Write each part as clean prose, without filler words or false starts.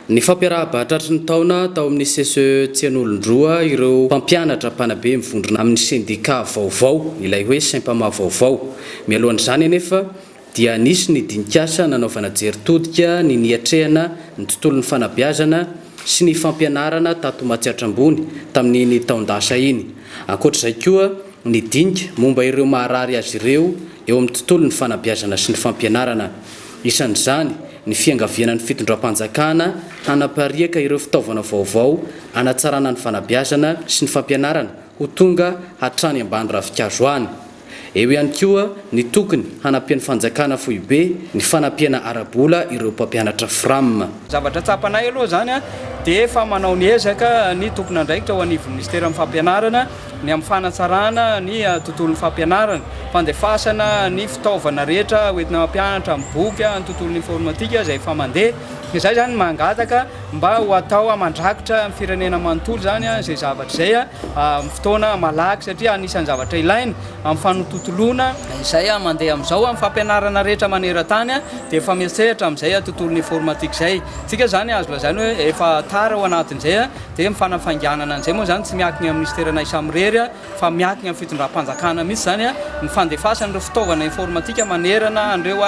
Ny fampiarahaba-tratry ny taona tao amin'ny CSE Tsian'olondroa ireo mpampianatra mpanabe mivondrona amin'ny syndicat vaovao ilay hoe Saint-Pama vaovao. Mialohan'izany anefa dia nisy ny dinikasa nanaovana jeritodika ny niatrehana ny tontolon'ny fanabeazana sy ny fampianarana tato Matsiatrambony tamin'ny taondasa iny. Ankoatr'izay koa ny dinika momba ireo maharary azy ireo eo amin'ny tontolon'ny fanabeazana sy ny fampianarana. Isan'izany ny fiangaviana ny fitondram-panjakana hanapariaka ireo fitaovana vaovao hanatsarana ny fanabeazana sy ny fampianarana ho tonga hatrany ambany ravikazo any. Eo ihany koa ny tokony hanampian'ny fanjakana foibe ny fanampiana arabola ireo mpampianatra FRAM. Zavatra tsapanay aloha zany dia efa manao ny ezaka ny tokony andraikitra ho an'ny ministera amin'ny fampianarana ny amin'ny fanatsarana ny tontolon'ny fampianarana, fandefasana ny fitaovana rehetra hoentina mampianatra amin'ny boky ny tontolon'ny informatika izay efa mandeha. Izay zany mangataka mba ho atao mandrakitra amin'ny firenena manontolo zany izay zavatra izay amin'ny fotoana malaky satria anisan'ny zavatra ilaina amin'ny fanotontolona izay mandeha amin'izao amin'ny fampianarana rehetra maneran-tany dia efa miantsehatra amin'izay tontolon'ny informatika izay. Tsika zany azo lazaina hoe efa tara ao anatin'izay dia mifanafanganana an'izay moa zany tsy miankina amin'ny ministerana isamireny fa miankina amin'ny fitondram-panjakana mihitsy zany ny fandefasana ireo fitaovana informatika manerana an'ireo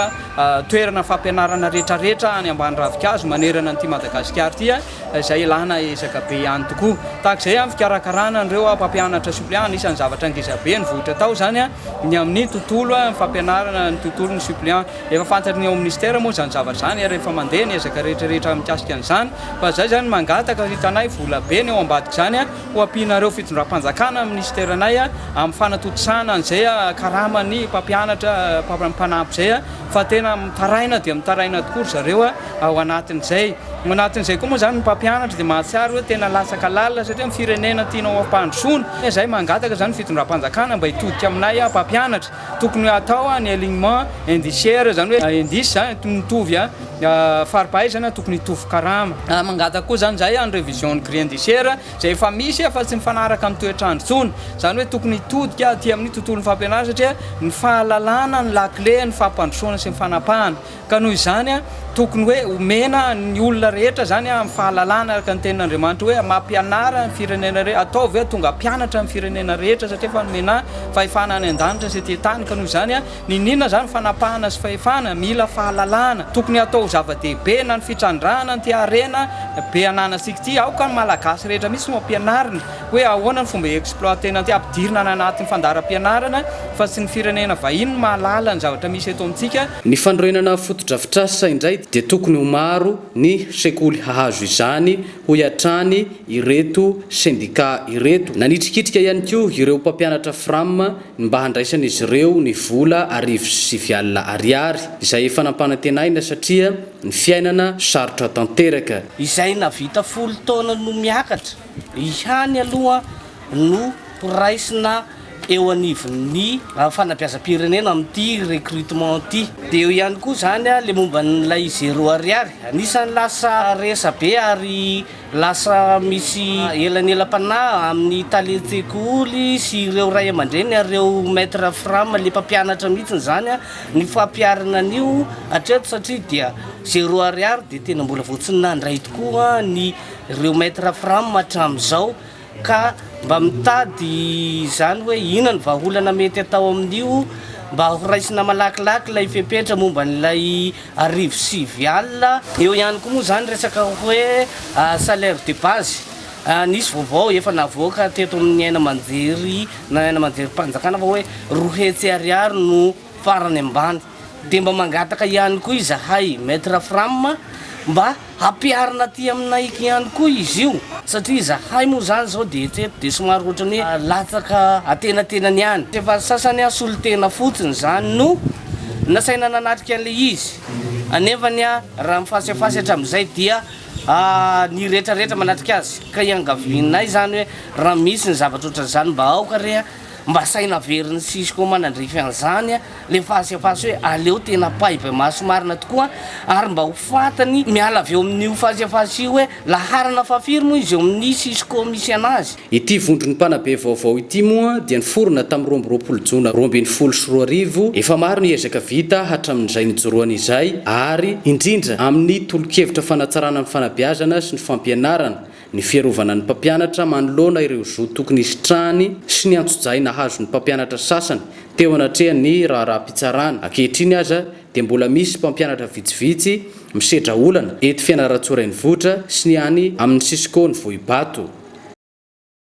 toerana fampianarana rehetrarehetra any ambany ravikazo manerana an'ity Madagasikara ity izay ilana ezaka be ihany tokoa. Tahak'izay amin'ny fikarakarana an'ireo mpampianatra suppléant isan'ny zavatra angizabe ny vohitra tao zany ny amin'ny tontolo ny fampianarana ny tontolon'ny suppléant. Efa fantatry ny ao ministera moa zany zavatra zany rehefa mandeha ny ezaka rehetrarehetra mikasika an'izany fa zay zany mangataka hitanay vola be ny ao ambadika zany ho ampianareo fitondram-panjakana amin'ny ministeranay amin'ny fanatotosana an'izay karamany mpampianatra mpanampy izay fa tena mitaraina dia mitaraina tokoa zareo ao anatin'izay. Ao anatin'izay koa moa zany ny mpampianatra dia mahatsiaro hoe tena latsaka lalina satria amin'ny firenena tianao ampandrosoana. Izay mangataka zany fitondram-panjakana mba hitodika aminay mpampianatra tokony atao ny alignement indiciaire zany hoe indice mitovy faripahaizana tokony hitovy karama. Mangataka koa zany zay ny révision grille indiciaire izay efa misy fa tsy mifanaraka amin'ny toetrandro intsony zany hoe tokony hitodika aty amin'ny tontolon'ny fampianarana satria ny fahalalana ny lakle ny fampandrosoana sy ny fanapahana ka noho izany tokony hoe omena ny olona rehetra zany amin'ny fahalalana araka ny tenin'Andriamanitra hoe mampianara ny firenena rehetra ataovy hoe tonga mpianatra amin'ny firenena rehetra satria fa nomena fahefana any an-danitra sy ety tany ka noho izany ninona zany fanapahana sy fahefana mila fahalalana tokony atao zava-dehibe na ny fitrandrahana ny tiarena be ananantsika ity aoka ny malagasy rehetra misy no ampianarina hoe ahoana ny fomba exploitena ty ampidirina any anatin'ny fandaharam-pianarana fa tsy ny firenena vahiny mahalala ny zavatra misy eto amintsika. Ny fandroenana fotodrafitrasa indray dia tokony ho maro ny sekoly hahazo izany ho iatrany ireto syndicat ireto. Nanitrikitrika ihany koa ireo mpampianatra FRAM mba handraisan'izy ireo ny vola 1,7 ariary izay fanampanantenaina satria ny fiainana sarotra tanteraka. Izay navita 10 taona no miakatra ihany aloha no poraisina eo anivon'ny fanabeazam-pirenena amin'ity recrutement ity dia eo ihany koa zany le momba n'ilay 0 ariary anisany lasa resa be ary lasa misy elanelam-panahy amin'ny talentsekoly sy ireo ray aman-dreny ireo maître FRAM le mpampianatra mihitsy zany ny fampiarana an'io hatreto satria dia 0 ariary dia tena mbola voatsiny nandray tokoa ny ireo maître FRAM hatramin'izao ka mba mitady zany hoe inona ny vahaolana mety atao amin'io mba horaisina malakilaky ilay fepetra momba n'ilay 1,7 alina. Eo ihany koa moa zany resaka hoe salaire de base nisy vaovao efa navoaka teto amin'ny aina manjery na aina manjery mpanjakana fa hoe 2 hetsy ariary no farany ambany dia mba mangataka ihany koa izahay maître FRAM mba hampiarina aty aminay ihany koa izy io satria izahay moa zany zao dia etseto dia somary ohatrany hoe latsaka atenatenany ihany efa sasany solitena fotsiny zany no nasaina nanatrika an'ilay izy anefany raha mifasifasy hatramin'izay dia ny rehetrarehetra manatrika azy ka iangavianay zany hoe raha misy ny zavatra ohatran'izany mba aoka re mba saina veriny sisy koa manandrify an'izany le fahasiafasy hoe aleo tena paibe masomarina tokoa ary mba ho fatany miala avy eo amin'io fahasiafasy io hoe laharana fafiry moa izy eo amin'ny sisy koa misy anazy. Ity vondrony mpanabe vaovao ity moa dia niforona tamin'ny 20 jona 2024 efa maro ny ezaka vita hatramin'izay nijoroany izay ary indrindra amin'ny tolokevitra fanatsarana ny fanabeazana sy ny fampianarana ny fiarovana ny mpampianatra manoloana ireo zo tokony isitrahany sy ny antso-jay nahazo ny mpampianatra sasany teo anatrehany raharaha-pitsarana. Ankehitriny aza dia mbola misy mpampianatra vitsivitsy misedra olana eto Fianarantsoa Renivohitra sy ny any amin'ny Sisiko ny Vohibato.